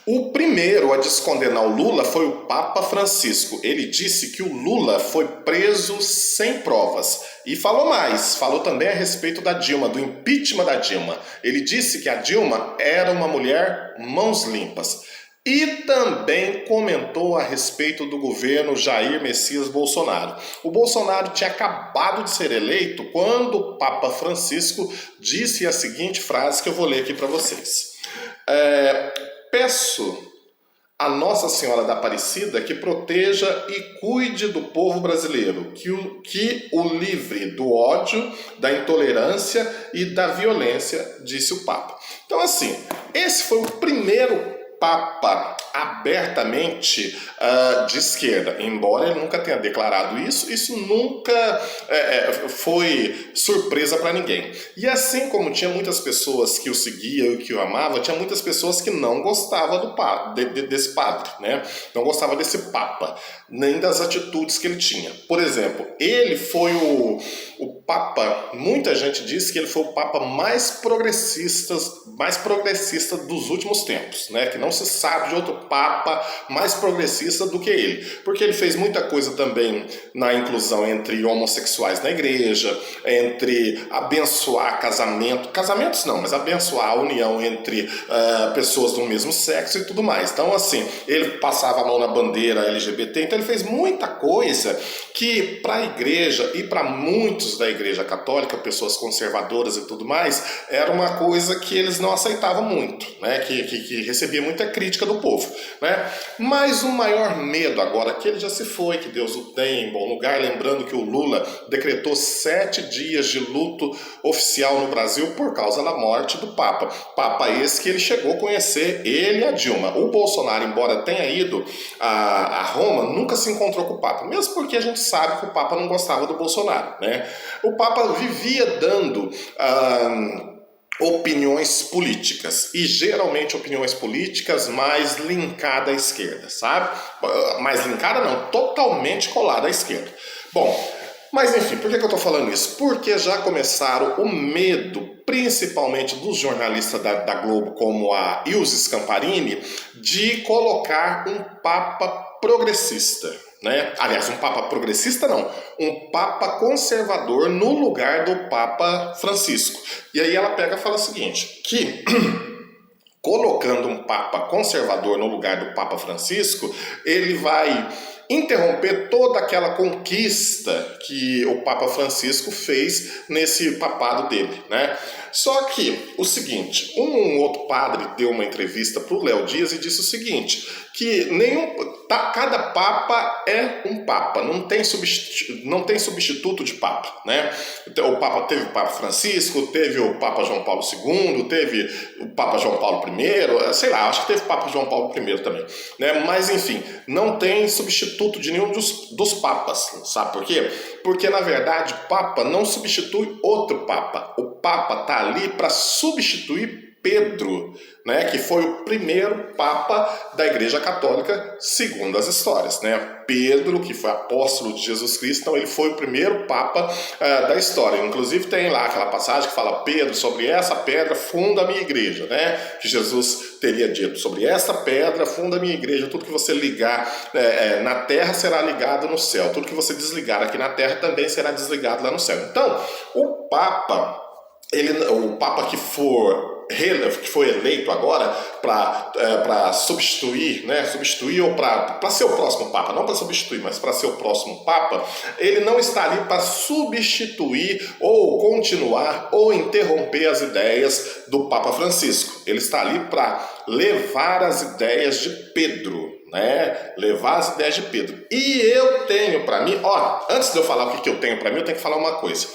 O primeiro a descondenar o Lula foi o Papa Francisco. Ele disse que o Lula foi preso sem provas. E falou mais, falou também a respeito da Dilma, do impeachment da Dilma. Ele disse que a Dilma era uma mulher mãos limpas. E também comentou a respeito do governo Jair Messias Bolsonaro. O Bolsonaro tinha acabado de ser eleito quando o Papa Francisco disse a seguinte frase que eu vou ler aqui para vocês. Peço a Nossa Senhora da Aparecida que proteja e cuide do povo brasileiro, que o livre do ódio, da intolerância e da violência, disse o Papa. Então, assim, esse foi o primeiro Papa abertamente de esquerda, embora ele nunca tenha declarado isso nunca foi surpresa para ninguém. E assim como tinha muitas pessoas que o seguiam e que o amavam, tinha muitas pessoas que não gostavam desse padre, né? Não gostava desse Papa, nem das atitudes que ele tinha. Por exemplo, ele foi o Papa, muita gente diz que ele foi o Papa mais progressista dos últimos tempos, né? Que não se sabe de outro Papa mais progressista do que ele, porque ele fez muita coisa também na inclusão entre homossexuais na igreja, entre abençoar casamentos não, mas abençoar a união entre pessoas do mesmo sexo e tudo mais. Então, assim, ele passava a mão na bandeira LGBT, então ele fez muita coisa que para a igreja e para muitos da igreja católica, pessoas conservadoras e tudo mais, era uma coisa que eles não aceitavam muito, né? Que recebia muita crítica do povo, né? Mas o maior medo agora, que ele já se foi, que Deus o tem em bom lugar, lembrando que o Lula decretou 7 dias de luto oficial no Brasil por causa da morte do Papa. Papa esse que ele chegou a conhecer, ele e a Dilma. O Bolsonaro, embora tenha ido a Roma, nunca se encontrou com o Papa, mesmo porque a gente sabe que o Papa não gostava do Bolsonaro, né? O Papa vivia dando opiniões políticas, e geralmente opiniões políticas mais linkadas à esquerda, sabe? Mais linkada não, totalmente colada à esquerda. Bom, mas enfim, por que eu estou falando isso? Porque já começaram o medo, principalmente dos jornalistas da Globo, como a Ilse Scamparini, de colocar um Papa progressista, né? Aliás, um Papa progressista não, um Papa conservador no lugar do Papa Francisco. E aí ela pega e fala o seguinte, que colocando um Papa conservador no lugar do Papa Francisco, ele vai interromper toda aquela conquista que o Papa Francisco fez nesse papado dele, né? Só que, o seguinte, um outro padre deu uma entrevista para o Léo Dias e disse o seguinte, que cada Papa é um Papa, não tem substituto de Papa, né? O Papa teve o Papa Francisco, teve o Papa João Paulo II, teve o Papa João Paulo I, sei lá, acho que teve o Papa João Paulo I também, né? Mas enfim, não tem substituto de nenhum dos papas, sabe por quê? Porque na verdade Papa não substitui outro Papa, o Papa está ali para substituir Pedro, né, que foi o primeiro Papa da Igreja Católica, segundo as histórias, né? Pedro, que foi apóstolo de Jesus Cristo, então ele foi o primeiro Papa da história. Inclusive tem lá aquela passagem que fala, Pedro, sobre essa pedra funda a minha igreja, né? Que Jesus teria dito, sobre essa pedra funda a minha igreja, tudo que você ligar na terra será ligado no céu, tudo que você desligar aqui na terra também será desligado lá no céu. Então, o Papa que foi eleito agora para substituir, né? Substituir ou para ser o próximo Papa, não para substituir, mas para ser o próximo Papa, ele não está ali para substituir ou continuar ou interromper as ideias do Papa Francisco. Ele está ali para levar as ideias de Pedro, né? Levar as ideias de Pedro. E eu tenho para mim, antes de eu falar o que eu tenho para mim, eu tenho que falar uma coisa.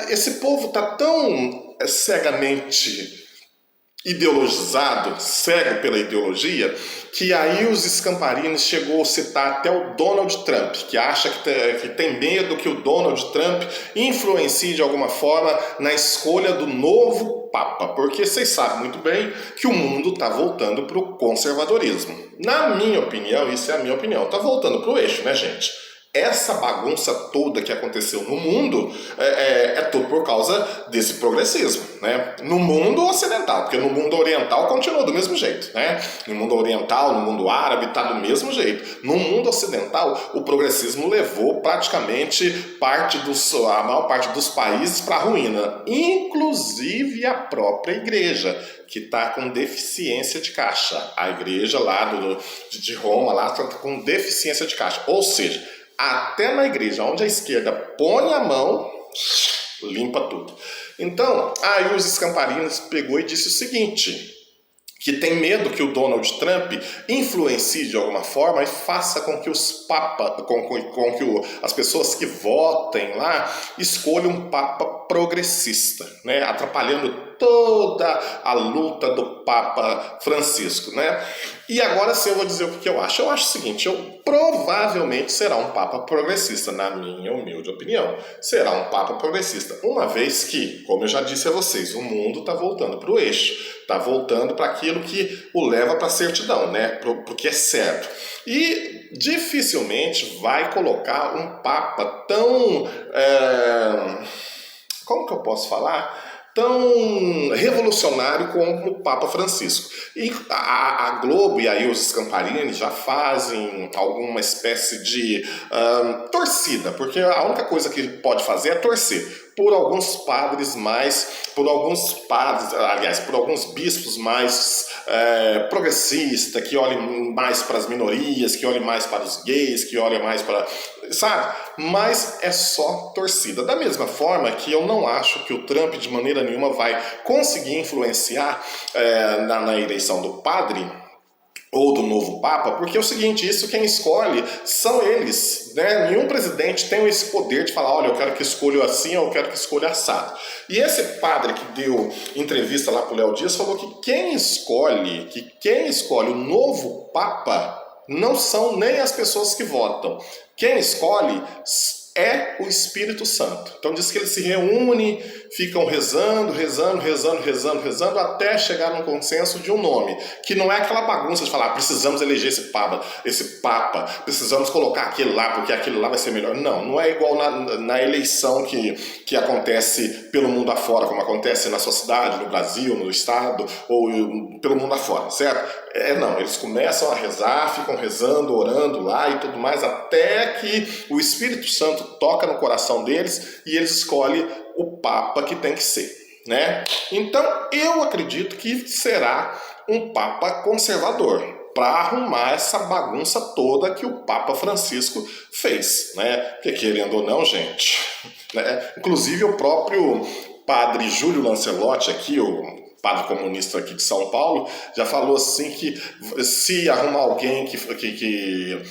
Esse povo está tão cegamente ideologizado, cego pela ideologia, que aí os Scamparini chegou a citar até o Donald Trump, que acha que tem medo que o Donald Trump influencie de alguma forma na escolha do novo Papa, porque vocês sabem muito bem que o mundo está voltando para o conservadorismo. Na minha opinião, isso é a minha opinião, está voltando para o eixo, né, gente? essa bagunça toda que aconteceu no mundo é tudo por causa desse progressismo, né? No mundo ocidental, porque no mundo oriental continua do mesmo jeito, né? No mundo oriental, no mundo árabe, tá do mesmo jeito. No mundo ocidental, o progressismo levou praticamente a maior parte dos países para a ruína, inclusive a própria igreja, que está com deficiência de caixa. A igreja lá de Roma lá está com deficiência de caixa, ou seja, até na igreja, onde a esquerda põe a mão, limpa tudo. Então, aí os Scamparini pegou e disse o seguinte, que tem medo que o Donald Trump influencie de alguma forma e faça com que os papas, as pessoas que votem lá escolham um papa progressista, né? Atrapalhando toda a luta do Papa Francisco, né? E agora sim eu vou dizer o que eu acho. Eu acho o seguinte, provavelmente será um Papa progressista, na minha humilde opinião. Será um Papa progressista, uma vez que, como eu já disse a vocês, o mundo está voltando para o eixo, está voltando para aquilo que o leva para a certidão, né? Para o que é certo. E dificilmente vai colocar um Papa tão... como que eu posso falar? Tão revolucionário como o Papa Francisco. E a Globo e aí os Scamparini já fazem alguma espécie de torcida, porque a única coisa que pode fazer é torcer por alguns bispos mais progressistas, que olhem mais para as minorias, que olhem mais para os gays, que olhem mais para... sabe? Mas é só torcida. Da mesma forma que eu não acho que o Trump de maneira nenhuma vai conseguir influenciar na eleição do padre ou do novo Papa, porque é o seguinte, isso quem escolhe são eles, né? Nenhum presidente tem esse poder de falar, olha, eu quero que escolha assim ou eu quero que escolha assado. E esse padre que deu entrevista lá pro Léo Dias falou que quem escolhe o novo Papa não são nem as pessoas que votam. Quem escolhe é o Espírito Santo. Então diz que eles se reúnem, ficam rezando, até chegar num consenso de um nome, que não é aquela bagunça de falar, precisamos eleger esse papa, precisamos colocar aquele lá, porque aquele lá vai ser melhor. Não é igual na eleição que acontece pelo mundo afora, como acontece na sua cidade, no Brasil, no estado, ou pelo mundo afora, certo? Não, eles começam a rezar, ficam rezando, orando lá e tudo mais, até que o Espírito Santo toca no coração deles e eles escolhem o Papa que tem que ser, né? Então, eu acredito que será um Papa conservador, para arrumar essa bagunça toda que o Papa Francisco fez, né? Porque querendo ou não, gente, né? Inclusive o próprio padre Júlio Lancelotti aqui, o padre comunista aqui de São Paulo, já falou assim que se arrumar alguém que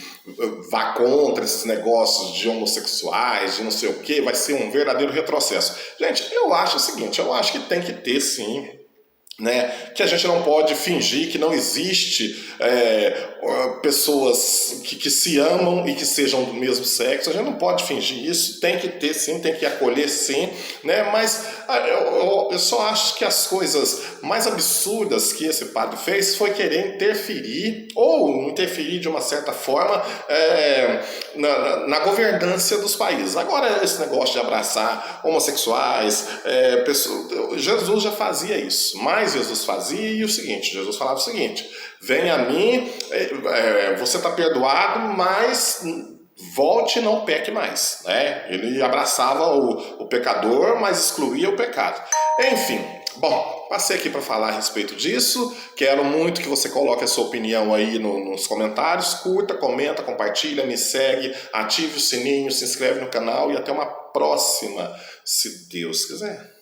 vá contra esses negócios de homossexuais, de não sei o que, vai ser um verdadeiro retrocesso. Gente, eu acho o seguinte, eu acho que tem que ter sim, né, que a gente não pode fingir que não existe pessoas que se amam e que sejam do mesmo sexo. A gente não pode fingir isso, tem que ter sim, tem que acolher sim, né? Mas eu só acho que as coisas mais absurdas que esse padre fez foi querer interferir de uma certa forma na governança dos países. Agora esse negócio de abraçar homossexuais, Jesus já fazia isso, mas Jesus fazia e o seguinte, Jesus falava o seguinte, vem a mim, você está perdoado, mas volte e não peque mais, né? Ele abraçava o pecador, mas excluía o pecado. Enfim, bom, passei aqui para falar a respeito disso, quero muito que você coloque a sua opinião aí nos comentários, curta, comenta, compartilha, me segue, ative o sininho, se inscreve no canal e até uma próxima, se Deus quiser.